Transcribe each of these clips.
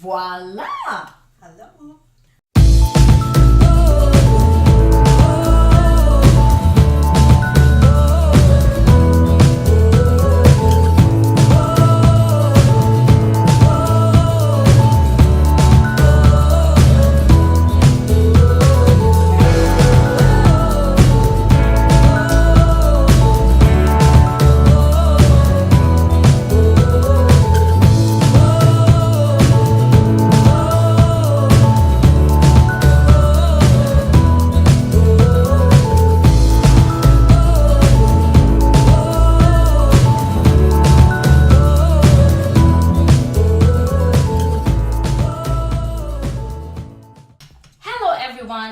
Voila! Hello.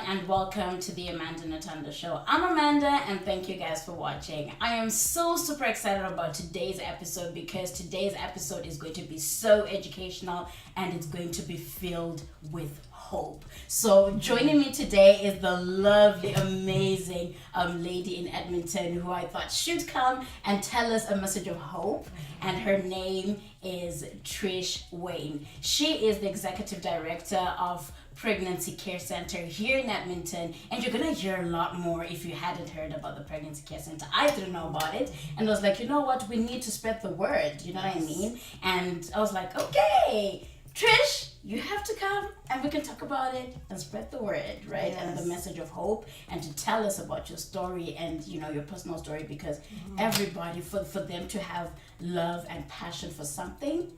And welcome to the Amanda Natanda Show. I'm Amanda and thank you guys for watching. I am so super excited about today's episode because today's episode is going to be so educational and it's going to be filled with hope. So joining me today is the lovely, amazing lady in Edmonton who I thought should come and tell us a message of hope, and her name is Trish Wayne. She is the executive director of Pregnancy Care Center here in Edmonton, and you're gonna hear a lot more if you hadn't heard about the Pregnancy Care Center. I didn't know about it, and I was like, you know what, we need to spread the word, you know what I mean? And I was like, okay, Trish, you have to come and we can talk about it and spread the word, right? Yes. And the message of hope, and to tell us about your story and, you know, your personal story, because everybody, for them to have love and passion for something,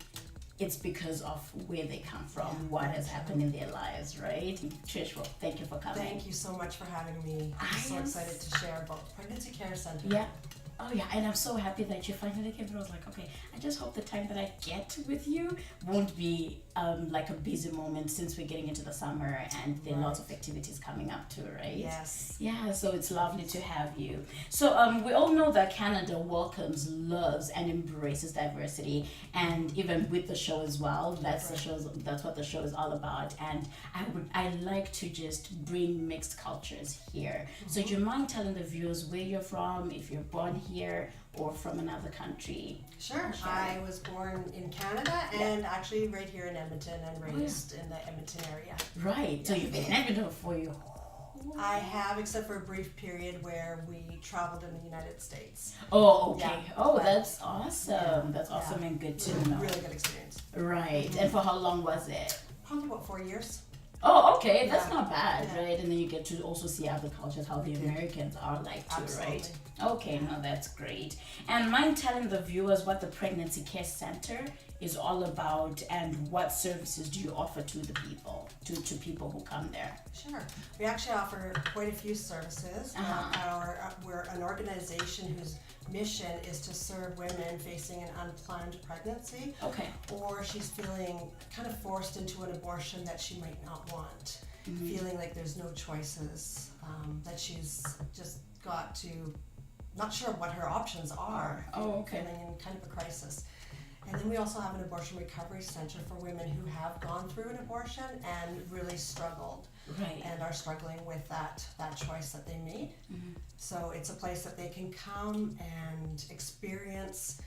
it's because of where they come from, what has happened in their lives, right? Trish, well, thank you for coming. Thank you so much for having me. I'm so excited to share about Pregnancy Care Center. Yeah. Oh yeah, and I'm so happy that you finally came through. I was like, okay, I just hope the time that I get with you won't be like a busy moment, since we're getting into the summer and there are lots of activities coming up too, right? Yes. Yeah, so it's lovely to have you. So we all know that Canada welcomes, loves, and embraces diversity, and even with the show as well, that's what the show is all about. And I like to just bring mixed cultures here. So do you mind telling the viewers where you're from, if you're born here or from another country? Sure. I was born in Canada and actually right here in Edmonton and raised in the Edmonton area. Right. So you've been in Edmonton for you. I have, except for a brief period where we traveled in the United States. Oh, okay. Yeah. That's awesome. Yeah. That's awesome and good to know. Really good experience. Right. And for how long was it? Probably about 4 years. Oh, okay. That's not bad, right? And then you get to also see other cultures, how the Americans are like too, right? Okay, no, that's great. And mind telling the viewers what the Pregnancy Care Center is all about and what services do you offer to the people, to people who come there? Sure. We actually offer quite a few services. We're an organization whose mission is to serve women facing an unplanned pregnancy. Okay. Or she's feeling kind of forced into an abortion that she might not want, feeling like there's no choices, that she's just got to, not sure what her options are. Oh, okay. Feeling in kind of a crisis. And then we also have an abortion recovery center for women who have gone through an abortion and really struggled, and are struggling with that choice that they made. So it's a place that they can come and experience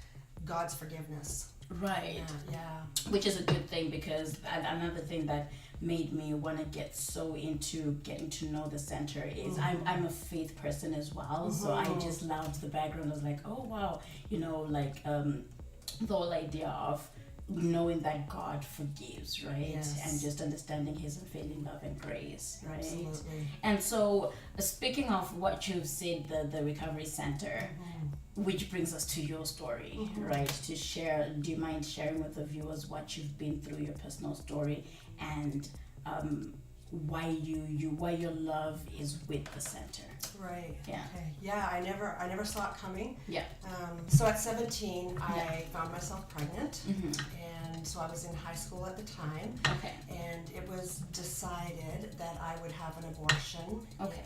God's forgiveness. Right. Yeah. Which is a good thing, because another thing that made me want to get so into getting to know the center is I'm a faith person as well. So I just loved the background. I was like, oh wow, you know, like the whole idea of knowing that God forgives, right? Yes. And just understanding his unfailing love and grace, right? Absolutely. And so speaking of what you've said, the recovery center, which brings us to your story, right? To share, do you mind sharing with the viewers what you've been through, your personal story, and why your love is with the center? Right. Yeah. Okay. Yeah, I never saw it coming. Yeah. So at 17, I found myself pregnant, and so I was in high school at the time. Okay. And it was decided that I would have an abortion. Okay.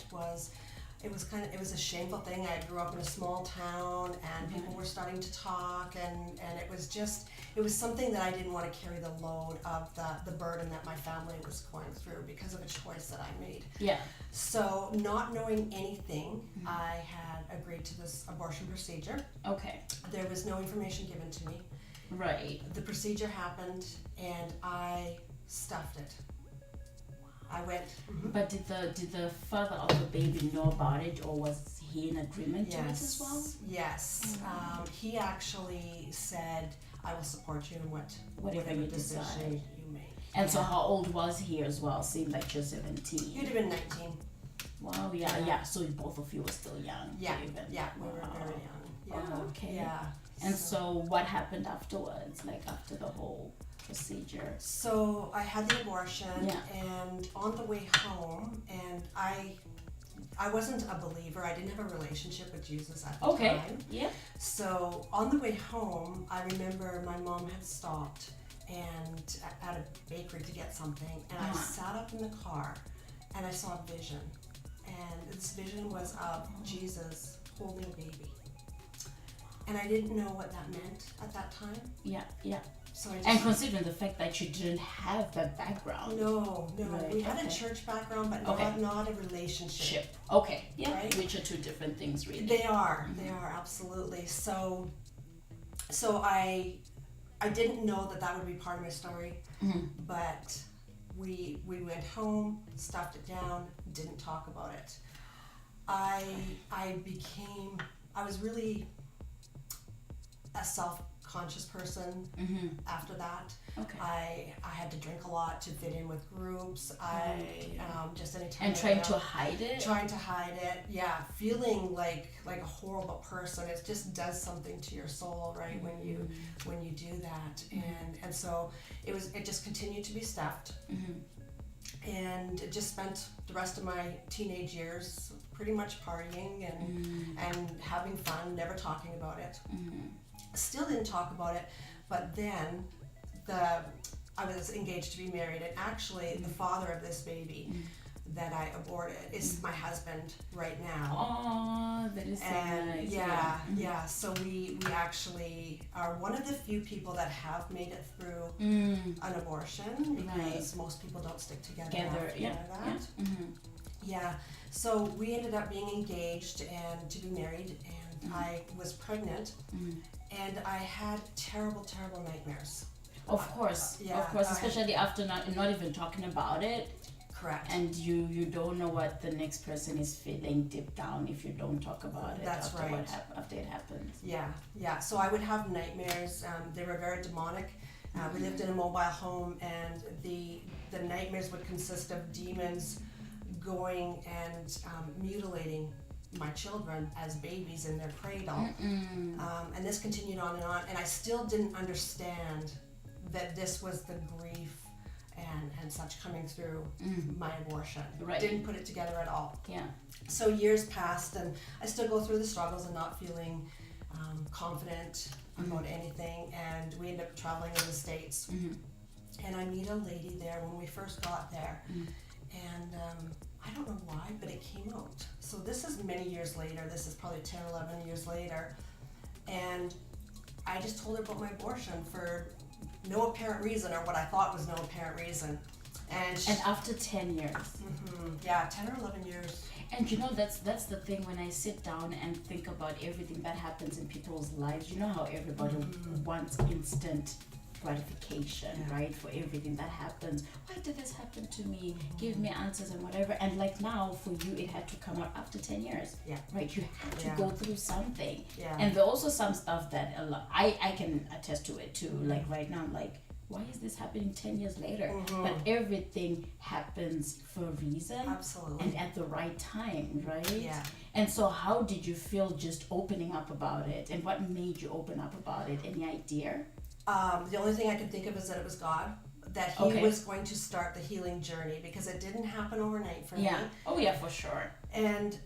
It was a shameful thing. I grew up in a small town, and people were starting to talk, and it was something that I didn't want to carry the load of the burden that my family was going through because of a choice that I made. Yeah. So not knowing anything, I had agreed to this abortion procedure. Okay. There was no information given to me. Right. The procedure happened, and I stuffed it. I went. But did the father of the baby know about it, or was he in agreement to it as well? Yes. He actually said, "I will support you in whatever you decision decide. you make." And so, how old was he as well? Seemed like you're 17. He'd have been 19. Wow. Yeah. So both of you were still young. Yeah. Even. Yeah. We were very young. Yeah. Oh, okay. Yeah. And so, what happened afterwards? Like after the whole procedure? So I had the abortion, Yeah. and on the way home, and I wasn't a believer. I didn't have a relationship with Jesus at the time. Yeah. So on the way home, I remember my mom had stopped and at a bakery to get something, and I sat up in the car, and I saw a vision, and this vision was of Jesus holding a baby, and I didn't know what that meant at that time. Yeah. So And considering the fact that you didn't have that background. No. Right, We had a church background, but not a relationship. Okay. Yeah. Right? Which are two different things, really. They are absolutely. So I didn't know that would be part of my story, but we went home, stuffed it down, didn't talk about it. I was really a self-conscious person after that. Okay. I had to drink a lot to fit in with groups. Just anytime. And trying to hide it. Trying to hide it, yeah. Feeling like a horrible person. It just does something to your soul, right? When you do that, and so it just continued to be stuffed, and just spent the rest of my teenage years pretty much partying and having fun, never talking about it. Still didn't talk about it, but then I was engaged to be married, and actually the father of this baby that I aborted is my husband right now. Oh, that is so nice. Yeah. So we actually are one of the few people that have made it through an abortion, because most people don't stick together after that. Yeah. So we ended up being engaged and to be married, and I was pregnant, and I had terrible nightmares. Of course, especially after not even talking about it. Correct. And you don't know what the next person is feeling deep down if you don't talk about it. That's after right. After it happens. Yeah. So I would have nightmares. They were very demonic. We lived in a mobile home, and the nightmares would consist of demons going and mutilating my children as babies in their cradle. And this continued on, and I still didn't understand that this was the grief and such coming through my abortion. Right. Didn't put it together at all. Yeah. So years passed, and I still go through the struggles and not feeling confident about anything, and we end up traveling in the States. And I meet a lady there when we first got there, and I don't know why, but it came out. So this is many years later. This is probably 10, 11 years later, and I just told her about my abortion for no apparent reason, or what I thought was no apparent reason. And after 10 years. Yeah, 10 or 11 years. And you know, that's the thing, when I sit down and think about everything that happens in people's lives, you know how everybody wants instant gratification, right, for everything that happens. Why did this happen to me? Give me answers and whatever. And like now, for you, it had to come out after 10 years. Yeah. Right? You had to go through something. Yeah. And there are also some stuff that I can attest to it too. Like right now, I'm like, why is this happening 10 years later? But everything happens for a reason. Absolutely. And at the right time, right? Yeah. And so how did you feel just opening up about it? And what made you open up about it? Any idea? The only thing I could think of is that it was God, that He was going to start the healing journey, because it didn't happen overnight for me. Oh yeah, for sure.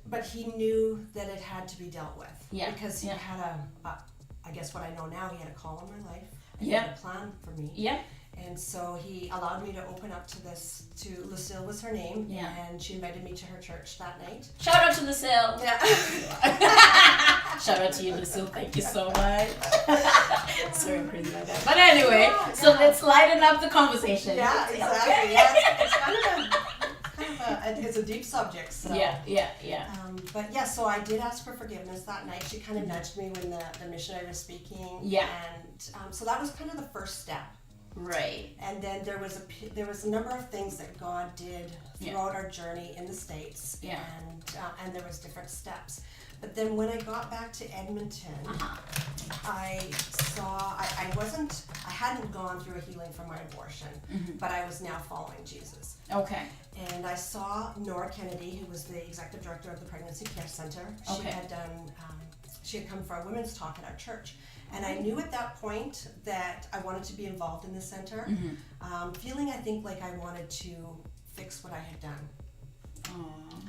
But He knew that it had to be dealt with. Yeah. Because He had I guess what I know now, He had a call on my life. He Yeah. had a plan for me. Yeah. And so He allowed me to open up to Lucille was her name. Yeah. And she invited me to her church that night. Shout out to Lucille. Yeah. Shout out to you, Lucille. Thank you so much. Sorry, crazy like that. But anyway, so let's lighten up the conversation. Yeah, exactly. Yeah, it's a deep subject. So. Yeah. But yeah, so I did ask for forgiveness that night. She kind of nudged me when the missionary was speaking. Yeah. And so that was kind of the first step. Right. And then there was a number of things that God did throughout our journey in the States. Yeah. And there was different steps. But then when I got back to Edmonton, I saw, I hadn't gone through a healing from my abortion, but I was now following Jesus. Okay. And I saw Nora Kennedy, who was the executive director of the Pregnancy Care Center. She had done, she had come for a women's talk at our church. And I knew at that point that I wanted to be involved in the center, feeling, I think, like I wanted to fix what I had done. Aww.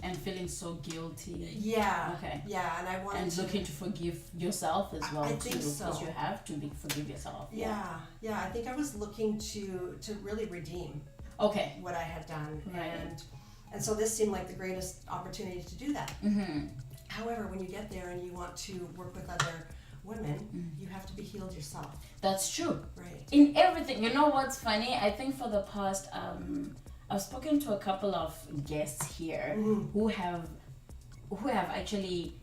And feeling so guilty. Yeah. Okay. Yeah, and I wanted and looking to forgive yourself as well, I too, think so. because you have to forgive yourself. Yeah. I think I was looking to really redeem. Okay. What I had done, right. and so this seemed like the greatest opportunity to do that. Mm-hmm. However, when you get there and you want to work with other women, you have to be healed yourself. That's true. Right. In everything. You know what's funny? I think for the past I've spoken to a couple of guests here who have actually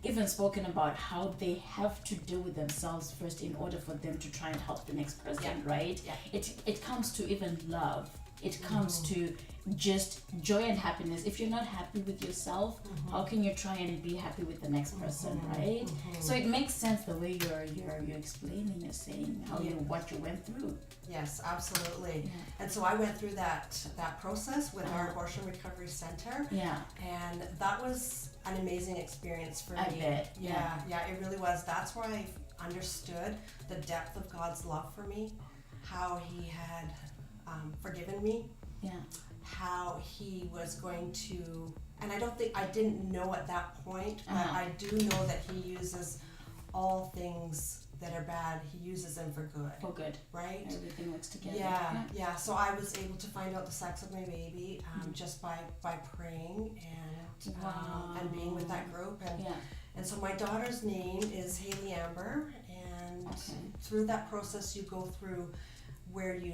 even spoken about how they have to deal with themselves first in order for them to try and help the next person, right? Yeah. It comes to even love. It comes to just joy and happiness. If you're not happy with yourself, how can you try and be happy with the next person, right? So it makes sense the way you're explaining, you're saying how what you went through. Yes, absolutely. Yeah. And so I went through that process with our Abortion Recovery Center. Yeah. And that was an amazing experience for me. I bet. Yeah, it really was. That's where I understood the depth of God's love for me, how He had forgiven me. Yeah. How He was going to, and I didn't know at that point, but I do know that He uses all things that are bad, He uses them for good. For good. Right? Everything works together. Yeah. So I was able to find out the sex of my baby just by praying and being with that group. And so my daughter's name is Haley Amber, and through that process you go through where you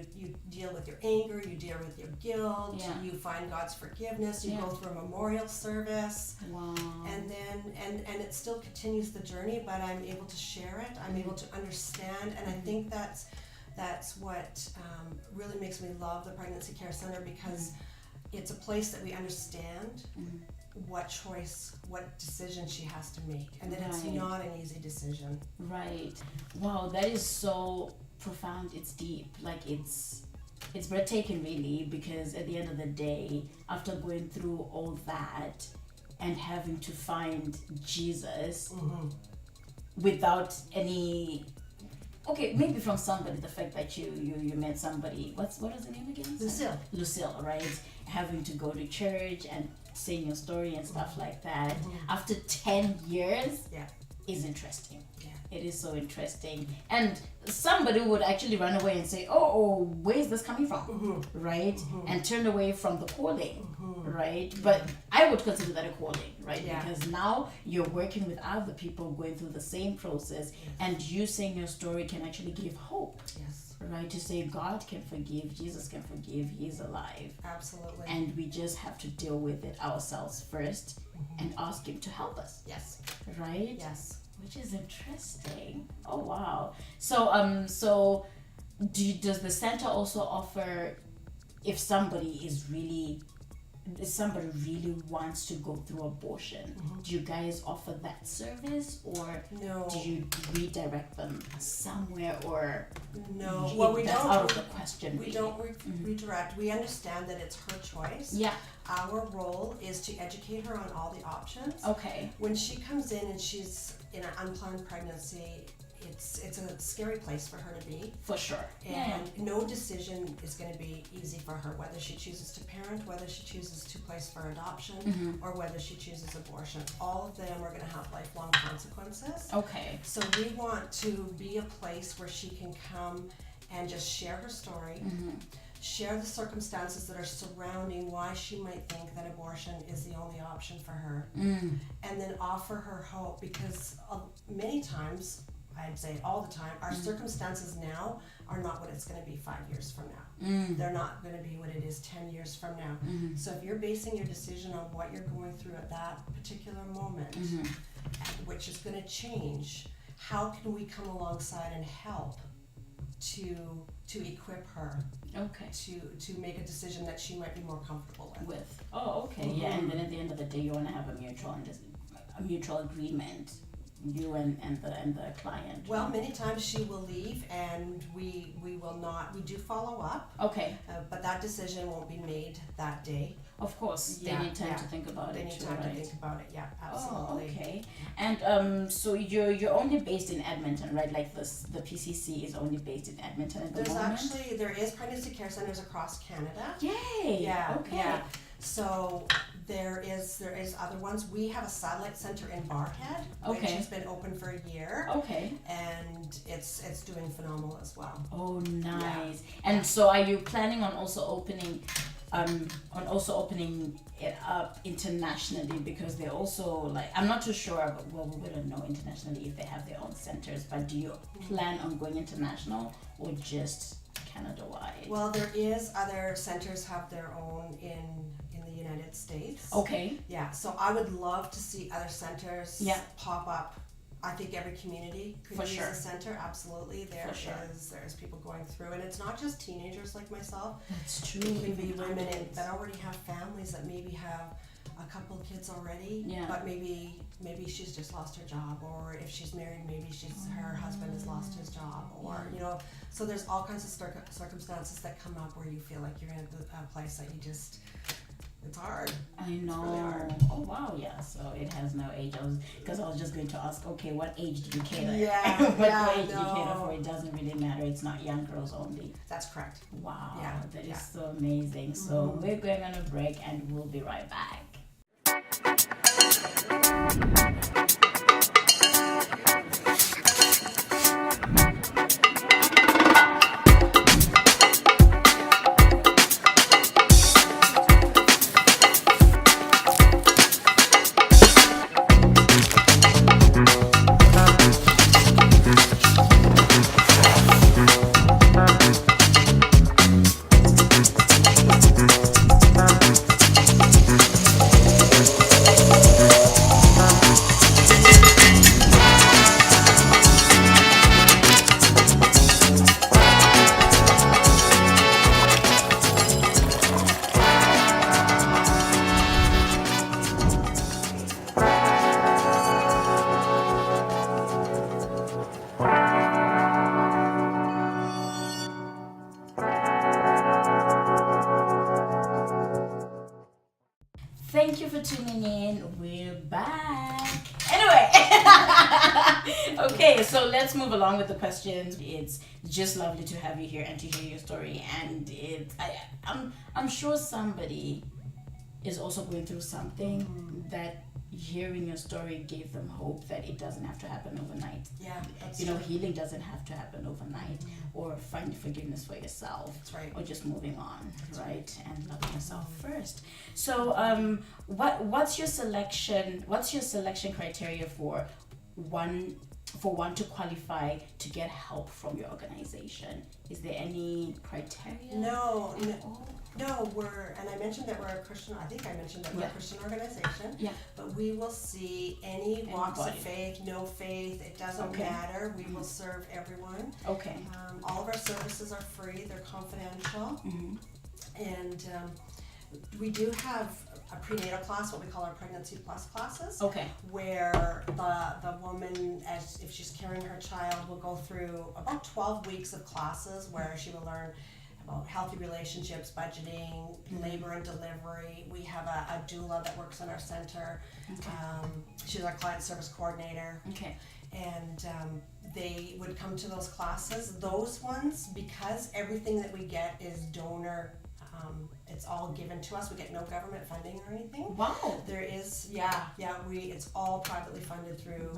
deal with your anger, you deal with your guilt, you find God's forgiveness, you go through a memorial service, and then and it still continues the journey, but I'm able to share it, I'm able to understand, and I think that's what really makes me love the Pregnancy Care Center, because it's a place that we understand what choice, what decision she has to make, and that it's not an easy decision. Right. Wow, that is so profound. It's deep. Like it's breathtaking, really, because at the end of the day, after going through all that and having to find Jesus without any maybe from somebody, the fact that you met somebody, what is the name again? Lucille, right? Having to go to church and saying your story and stuff like that after 10 years is interesting. It is so interesting. And somebody would actually run away and say, oh, where is this coming from? Right? And turn away from the calling, right? But I would consider that a calling, right? Because now you're working with other people going through the same process, and you saying your story can actually give hope. Right? To say God can forgive, Jesus can forgive, He's alive. Absolutely. And we just have to deal with it ourselves first and ask Him to help us. Right? Which is interesting. Oh wow. So does the center also offer, if somebody really wants to go through abortion, do you guys offer that service, or no, do you redirect them somewhere, or no? Well, we that's don't. Out of the question. We don't redirect. We understand that it's her choice. Our role is to educate her on all the options. When she comes in and she's in an unplanned pregnancy, it's a scary place for her to be. For sure. And no decision is going to be easy for her, whether she chooses to parent, whether she chooses to place for adoption, or whether she chooses abortion. All of them are going to have lifelong consequences. So we want to be a place where she can come and just share her story, share the circumstances that are surrounding why she might think that abortion is the only option for her, and then offer her hope, because many times, I'd say all the time, our circumstances now are not what it's going to be 5 years from now. They're not going to be what it is 10 years from now. So if you're basing your decision on what you're going through at that particular moment, which is going to change, how can we come alongside and help to equip her to make a decision that she might be more comfortable with. Oh, okay. Mm-hmm. Yeah, and then at the end of the day, you want to have a mutual agreement, you and the client. Well, many times she will leave, and we will not. We do follow up. Okay. But that decision won't be made that day. Of course, they need time to think about it. They need time to think about it. Yeah, absolutely. Oh, okay. And so you're only based in Edmonton, right? Like the PCC is only based in Edmonton at the moment. There is pregnancy care centers across Canada. Yay! Yeah. Okay. Yeah. So there is other ones. We have a satellite center in Barhead, which has been open for a year. Okay. And it's doing phenomenal as well. Oh, nice. Yeah. And so are you planning on also opening it up internationally, because they're also like, I'm not too sure, but well, we don't know internationally if they have their own centers, but do you plan on going international or just Canada-wide? Well, there is other centers have their own in the United States. Okay. Yeah, so I would love to see other centers pop up. I think every community could use a center. Absolutely, there's people going through, and it's not just teenagers like myself. That's true. It can be women that already have families, that maybe have a couple of kids already, but maybe she's just lost her job, or if she's married, maybe her husband has lost his job, or so there's all kinds of circumstances that come up where you feel like you're in a place that you just. It's hard. I know. It's really hard. Oh wow, yeah. So it has no age. I was just going to ask, okay, what age do you cater? Yeah. what age do you cater for? It doesn't really matter. It's not young girls only. That's correct. Wow. Yeah. That is so amazing. Mm-hmm. So we're going on a break, and we'll be right back. Thank you for tuning in. We're back. Anyway, okay, so let's move along with the questions. It's just lovely to have you here and to hear your story. And I'm sure somebody is also going through something that hearing your story gave them hope that it doesn't have to happen overnight. Yeah, that's true. Healing doesn't have to happen overnight, or finding forgiveness for yourself. That's right. Or just moving on, right? And loving yourself first. So, what's your selection criteria for one to qualify to get help from your organization? Is there any criteria? No, and I mentioned that we're a Christian, I think I mentioned that we're a Christian organization. Yeah. But we will see any walks of faith, no faith, it doesn't matter. We will serve everyone. Okay. All of our services are free, they're confidential. Mm-hmm. And we do have a prenatal class, what we call our Pregnancy Plus classes. Okay. Where the woman, if she's carrying her child, will go through about 12 weeks of classes where she will learn about healthy relationships, budgeting, labor and delivery. We have a doula that works in our center. Okay. She's our client service coordinator. Okay. And they would come to those classes. Those ones, because everything that we get is donor, it's all given to us. We get no government funding or anything. Wow. There is, it's all privately funded through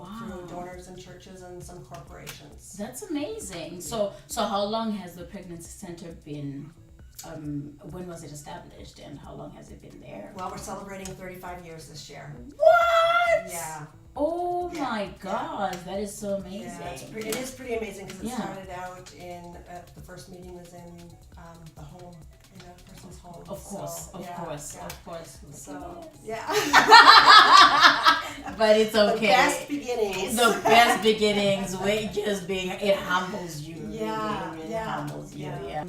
donors and churches and some corporations. That's amazing. So how long has the pregnancy center been? When was it established, and how long has it been there? Well, we're celebrating 35 years this year. What? Yeah. Oh my God, that is so amazing. Yeah, it is pretty amazing, because it started out in, the first meeting was in the home, in a person's home. Of course. So, yeah. But it's okay. The best beginnings. The best beginnings, it humbles you. Yeah, really handles you. Yeah.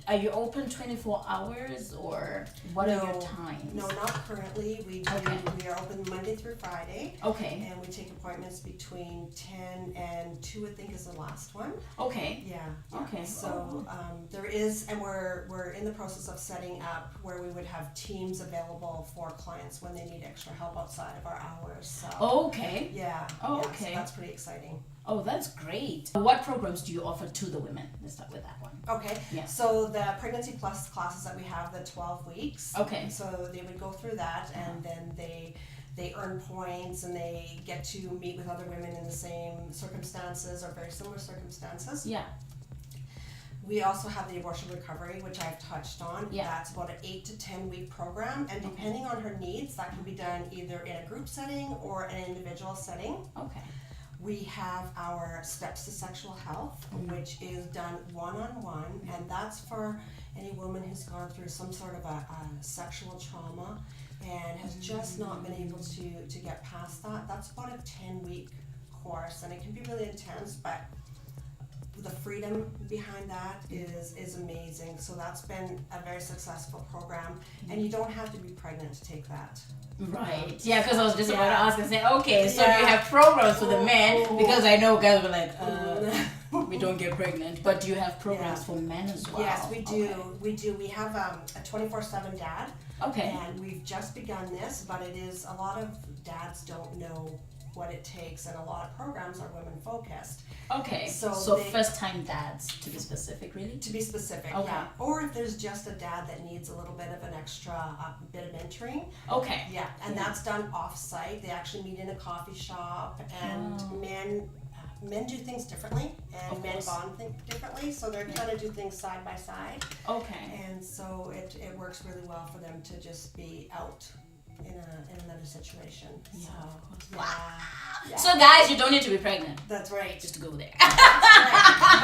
Are you open 24 hours or what are your times? No, not currently. We are open Monday through Friday. Okay. And we take appointments between 10 and 2, I think is the last one. Okay. Yeah. Okay. So there is, and we're in the process of setting up where we would have teams available for clients when they need extra help outside of our hours. So, okay. Yeah. Oh, yeah, okay. So that's pretty exciting. Oh, that's great. What programs do you offer to the women? Let's start with that one. Okay. Yeah. So the Pregnancy Plus classes that we have, the 12 weeks. Okay. So they would go through that, and then they earn points, and they get to meet with other women in the same circumstances or very similar circumstances. Yeah. We also have the abortion recovery, which I've touched on. Yeah. That's about an 8 to 10 week program, and depending on her needs, that can be done either in a group setting or an individual setting. Okay. We have our Steps to Sexual Health, which is done one-on-one, and that's for any woman who's gone through some sort of a sexual trauma and has just not been able to get past that. That's about a 10-week course, and it can be really intense, but the freedom behind that is amazing. So that's been a very successful program, and you don't have to be pregnant to take that. Right. Yeah, because I was just about to ask and say, okay, so you have programs for the men, because I know guys were like, we don't get pregnant, but do you have programs for men as well? Yes, we do. Okay. We do. We have a 24/7 dad. Okay. And we've just begun this, but it is, a lot of dads don't know what it takes, and a lot of programs are women focused. Okay. So first time dads, to be specific, really? To be specific, okay. Yeah. Or if there's just a dad that needs a little bit of an extra bit of mentoring. Okay. Yeah, and that's done off-site. They actually meet in a coffee shop, and men do things differently, and men bond differently, so they're trying to do things side by side. Okay. And so it works really well for them to just be out in another situation. Yeah. So, wow. Yeah. So guys, you don't need to be pregnant. That's right. Just to go there. That's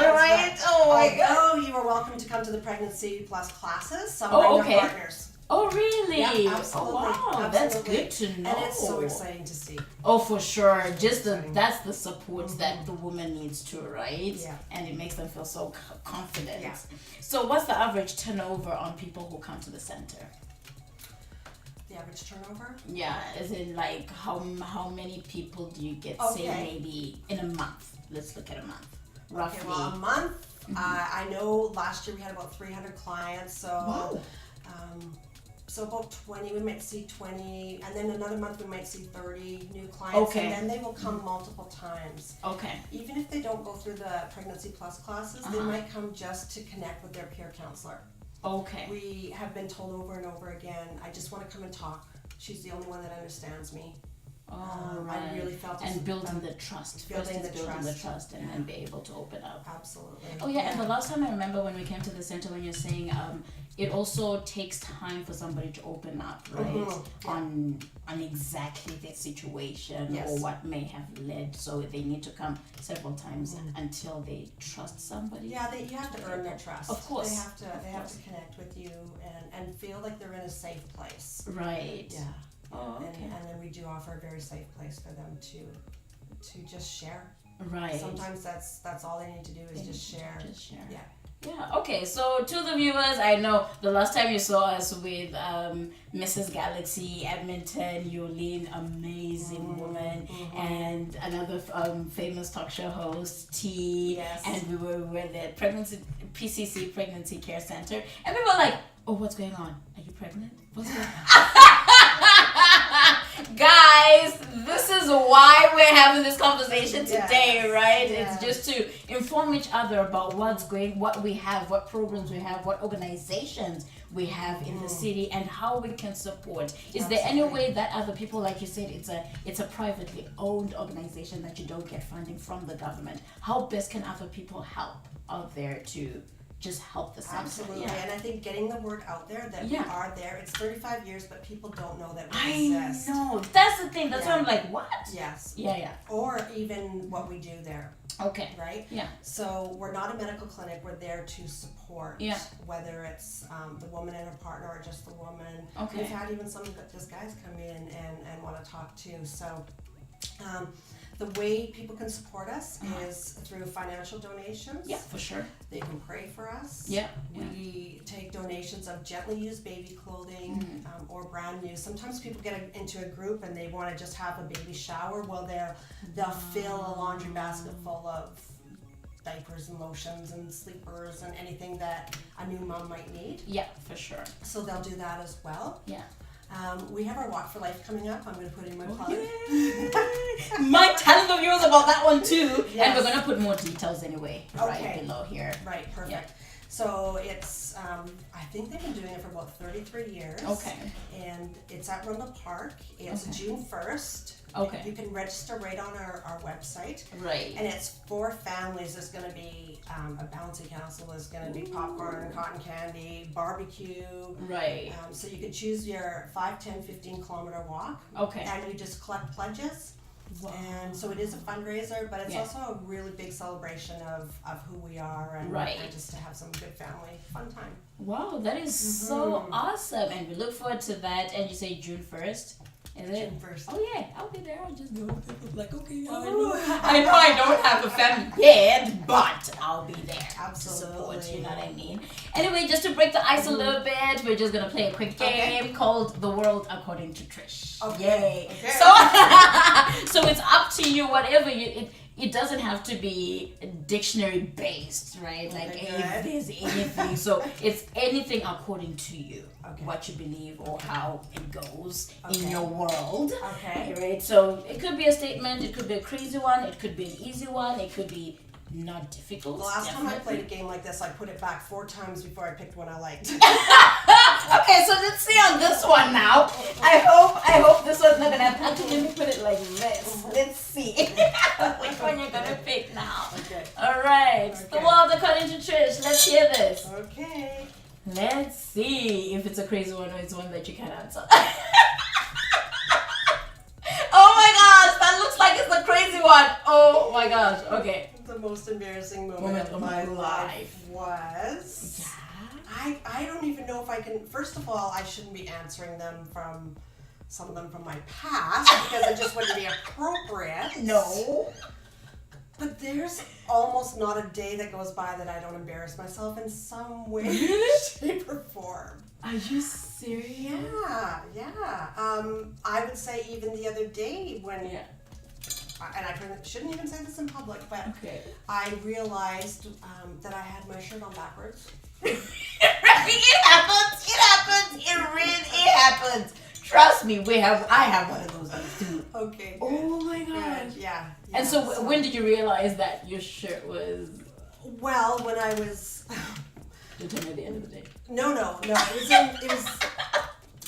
right. Right? Oh my God. Although you are welcome to come to the Pregnancy Plus classes. Some bring their partners. Oh really? Yeah, absolutely. Oh wow, absolutely. That's good to know. And it's so exciting to see. Oh, for sure. Just that's the support that the woman needs too, right? Yeah. And it makes them feel so confident. Yeah. So what's the average turnover on people who come to the center? The average turnover? Yeah, as in like how many people do you get, say maybe in a month? Let's look at a month. Roughly. Okay, well, a month, I know last year we had about 300 clients, so so about 20, we might see 20, and then another month we might see 30 new clients, and then they will come multiple times. Okay. Even if they don't go through the Pregnancy Plus classes, they might come just to connect with their peer counselor. Okay. We have been told over and over again, I just want to come and talk. She's the only one that understands me. Right. I really felt and building the trust. Building the trust and then be able to open up. Absolutely. Oh yeah, and the last time I remember when we came to the center, when you're saying it also takes time for somebody to open up, right? On exactly their situation or what may have led, so they need to come several times until they trust somebody. Yeah, you have to earn their trust. Of course. They have to connect with you and feel like they're in a safe place. Right. Yeah. Oh, okay. And then we do offer a very safe place for them to just share. Right. Sometimes that's all they need to do is just share. Just share. Yeah. Yeah, okay, so to the viewers, I know the last time you saw us with Mrs. Galaxy, Edmonton, Yolene, amazing woman, and another famous talk show host, T, and we were with the PCC Pregnancy Care Center, and we were like, oh, what's going on? Are you pregnant? What's going on? Guys, this is why we're having this conversation today, right? It's just to inform each other about what we have, what programs we have, what organizations we have in the city, and how we can support. Is there any way that other people, like you said, it's a privately owned organization that you don't get funding from the government? How best can other people help out there to just help the center? Absolutely, and I think getting the word out there that we are there. It's 35 years, but people don't know that we exist. I know. That's the thing. That's why I'm like, what? Yes. Yeah. Or even what we do there. Okay. Right? Yeah. So we're not a medical clinic. We're there to support. Yeah. Whether it's the woman and her partner or just the woman. Okay. We've had even some just guys come in and want to talk too. So The way people can support us is through financial donations. Yeah, for sure. They can pray for us. Yeah. We take donations of gently used baby clothing or brand new. Sometimes people get into a group and they want to just have a baby shower. Well, they'll fill a laundry basket full of diapers and lotions and sleepers and anything that a new mom might need. Yeah, for sure. So they'll do that as well. Yeah. We have our Walk for Life coming up. I'm going to put in my plug. Might tell the viewers about that one too. Yes. And we're going to put more details anyway right Okay. below here. Right, perfect. Yeah. So it's, I think they've been doing it for about 33 years. Okay. And it's at Rundle Park. It's June 1st. Okay. You can register right on our website. Right. And it's for families. There's going to be a bouncy castle. There's going to be popcorn, cotton candy, barbecue. Right. So you can choose your 5, 10, 15 kilometer walk. Okay. And you just collect pledges. Wow. And so it is a fundraiser, but it's Yeah. also a really big celebration of who we are and, Right. and just to have some good family fun time. Wow, that is so awesome. And we look forward to that. And you say June 1st? Is it? June 1st. Oh yeah, I'll be there. I'll just go. Like, okay, I know I don't have a family yet, but I'll be there to support. You know what I mean? Anyway, just to break the ice a little bit, we're just gonna play a quick game called "The World According to Trish." Okay. Yay! Okay. So it's up to you. Whatever you. It doesn't have to be dictionary based, right? Like if there's anything. So it's anything according to you, what you believe or how it goes in your world. Okay. Right? So it could be a statement, it could be a crazy one, it could be an easy one, it could be not difficult. The last time I played a game like this, I put it back 4 times before I picked one I liked. Okay, so let's see on this one now. I hope this one's not gonna happen. Actually, let me put it like this. Let's see which one you're gonna pick now. Okay. All right, The World According to Trish. Let's hear this. Okay. Let's see if it's a crazy one or it's one that you can answer. Oh my gosh, that looks like it's a crazy one. Oh my gosh. Okay. The most embarrassing moment of my life was... Yeah. I don't even know if I can... First of all, I shouldn't be answering them from... Some of them from my past because it just wouldn't be appropriate. No. But there's almost not a day that goes by that I don't embarrass myself in some way, shape, or form. Are you serious? Yeah. I would say even the other day when... Yeah. And I shouldn't even say this in public, but I realized that I had my shirt on backwards. It happens. It really happens. Trust me, I have one of those days too. Okay. Good. Oh my gosh. Good. Yeah. And so when did you realize that your shirt was... Well, when I was... You'll tell me at the end of the day. No.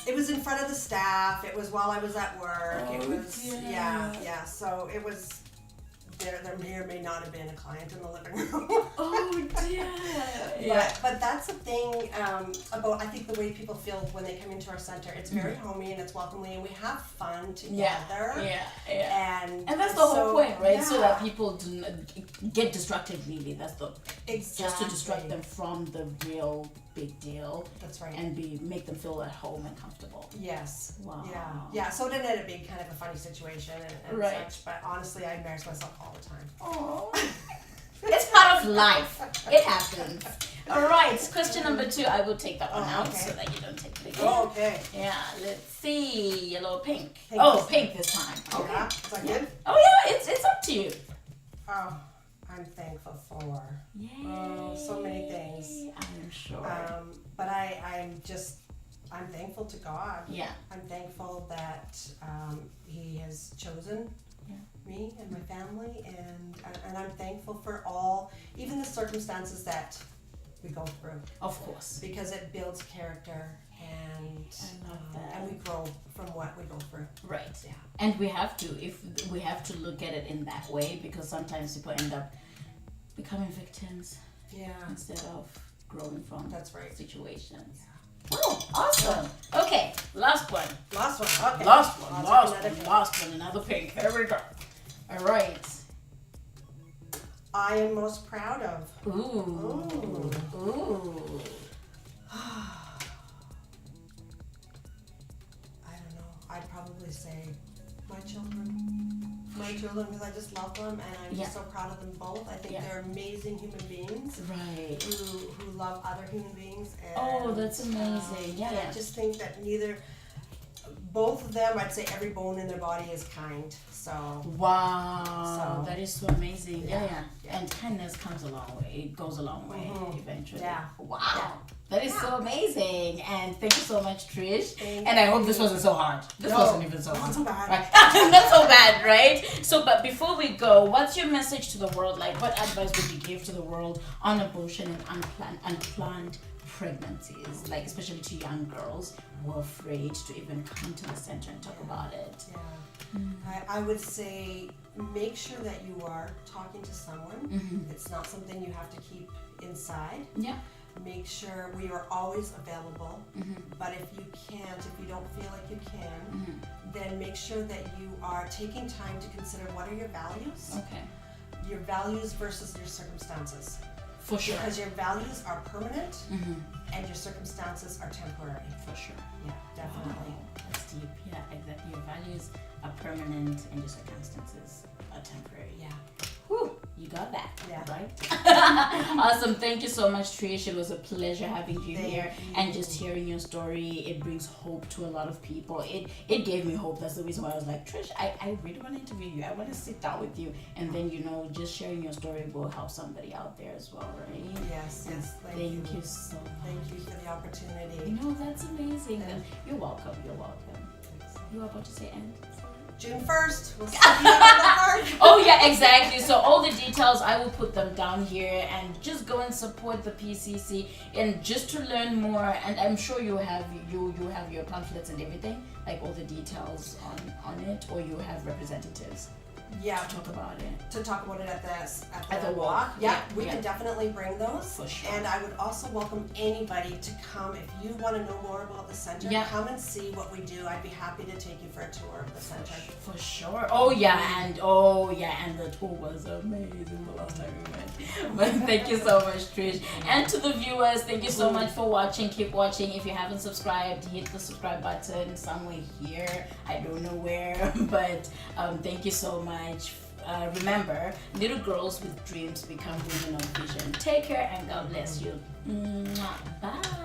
It was in front of the staff. It was while I was at work. Oh, it was yeah. Yeah. So it was. There may or may not have been a client in the living room. Oh dear. Yeah. But that's the thing about I think the way people feel when they come into our center. It's very homey and it's welcoming and we have fun together. Yeah. And that's the so, whole point, right? Yeah. So that people do not get distracted. Really, that's the exactly. just to distract them from the real big deal. That's right. And make them feel at home and comfortable. Yes. Wow. Yeah. So it ended up being kind of a funny situation and such. But honestly, I embarrass myself all the time. Oh. It's part of life. It happens. All right. Question number 2. I will take that one out so that you don't take it again. Oh, okay. Yeah. Let's see. Yellow, pink. Pink Pink this time. Okay. Yeah. Is that good? Oh yeah. It's up to you. Oh, I'm thankful for. Yay. Oh, so many things. I'm sure. But I'm thankful to God. Yeah. I'm thankful that He has chosen me and my family, and I'm thankful for even the circumstances that we go through. Of course. Because it builds character, and I love that. and we grow from what we go through. Right. Yeah. And we have to look at it in that way because sometimes people end up becoming victims. Yeah. Instead of growing from situations. Oh, awesome. Okay, last one. Last one. Okay. Last one. Another pink. Here we go. All right. I am most proud of. Ooh. I don't know. I'd probably say my children. my two of them, because I just love them, and I'm just so proud of them both. I think they're amazing human beings, right? Who love other human beings. And, that's amazing. I just think that both of them, I'd say every bone in their body is kind. So wow, that is so amazing. Yeah. And kindness comes a long way. It goes a long way eventually. Yeah. Wow. That is so amazing. And thank you so much, Trish. And I hope this wasn't so hard. This wasn't even so hard. Not so bad. Right? Not so bad, right? So, but before we go, what's your message to the world? Like, what advice would you give to the world on abortion and unplanned pregnancies, like especially to young girls who are afraid to even come to the center and talk about it? I would say make sure that you are talking to someone. It's not something you have to keep inside. Make sure we are always available, but if you can't, if you don't feel like you can, then make sure that you are taking time to consider what are your values. Your values versus your circumstances. For sure. Because your values are permanent and your circumstances are temporary. For sure. Yeah, definitely. Wow, that's deep. Yeah, exactly. Your values are permanent and your circumstances are temporary. Yeah. Whew, you got that. Yeah. Right? Awesome. Thank you so much, Trish. It was a pleasure having you here and just hearing your story. It brings hope to a lot of people. It gave me hope. That's the reason why I was like, Trish, I really want to interview you. I want to sit down with you. And then, just sharing your story will help somebody out there as well, right? Yes. Thank you so much. Thank you for the opportunity. No, that's amazing. You're welcome. You were about to say end? June 1st, we'll see you at the park. Oh yeah, exactly. So all the details, I will put them down here, and just go and support the PCC, and just to learn more. And I'm sure you have your pamphlets and everything, like all the details on it, or you have representatives. Yeah, to talk about it. To talk about it at the walk. Yeah, we can definitely bring those. For sure. And I would also welcome anybody to come if you want to know more about the center. Come and see what we do. I'd be happy to take you for a tour of the center. For sure. Oh yeah, and the tour was amazing the last time we went. But thank you so much, Trish. And to the viewers, thank you so much for watching. Keep watching. If you haven't subscribed, hit the subscribe button somewhere here. I don't know where, but thank you so much. Remember, little girls with dreams become women of vision. Take care and God bless you. Bye.